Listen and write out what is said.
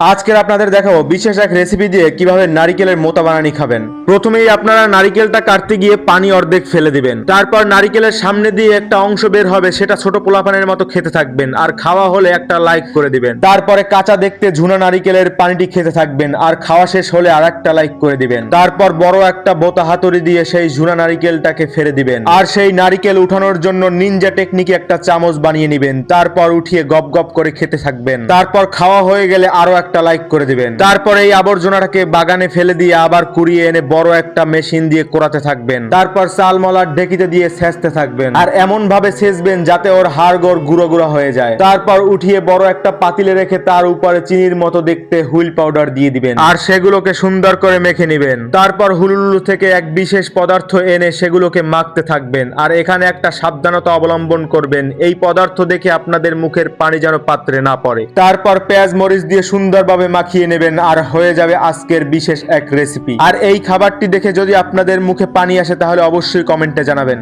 আজকের আপনাদের দেখাবো বিশেষ এক রেসিপি দিয়ে কিভাবে নারিকেলের মোতা বানানি খাবেন। প্রথমেই আপনারা নারিকেলটা কাটতে গিয়ে পানি অর্ধেক ফেলে দিবেন। তারপর নারিকেলের সামনে দিয়ে একটা অংশ বের হবে, সেটা ছোট পোলাপানের মতো খেতে থাকবেন আর খাওয়া হলে একটা লাইক করে দিবেন। তারপরে কাঁচা দেখতে ঝুনা নারিকেলের পানিটি খেতে থাকবেন আর খাওয়া শেষ হলে আর একটা লাইক করে দিবেন। তারপর বড় একটা বোতা হাতুড়ি দিয়ে সেই ঝুনা নারিকেলটাকে ফেলে দিবেন আর সেই নারিকেল উঠানোর জন্য নিনজা টেকনিকে একটা চামচ বানিয়ে নিবেন। তারপর উঠিয়ে গপ গপ করে খেতে থাকবেন। তারপর খাওয়া হয়ে গেলে আরো একটা লাইক করে দিবেন। তারপর এই আবর্জনাটাকে বাগানে ফেলে দিয়ে আবার কুড়িয়ে এনে বড় একটা মেশিন দিয়ে কোরাতে থাকবেন। তারপর চালমলার ঢেকিতে দিয়ে ছেঁচতে থাকবেন আর এমন ভাবে ছেঁচবেন যাতে ওর হাড়গোড় গুঁড়ো গুঁড়ো হয়ে যায়। তারপর উঠিয়ে বড় একটা পাতিলে রেখে তার উপরে চিনির মতো দেখতে হুইল পাউডার দিয়ে দিবেন আর সেগুলোকে সুন্দর করে মেখে নিবেন। তারপর হুলুলু থেকে এক বিশেষ পদার্থ এনে সেগুলোকে মাখতে থাকবেন আর এখানে একটা সাবধানতা অবলম্বন করবেন, এই পদার্থ দেখে আপনাদের মুখের পানি যেন পাত্রে না পড়ে। তারপর পেঁয়াজ মরিচ দিয়ে সুন্দরভাবে মাখিয়ে নেবেন আর হয়ে যাবে আজকের বিশেষ এক রেসিপি। আর এই খাবারটি দেখে যদি আপনাদের মুখে পানি আসে তাহলে অবশ্যই কমেন্টে জানাবেন।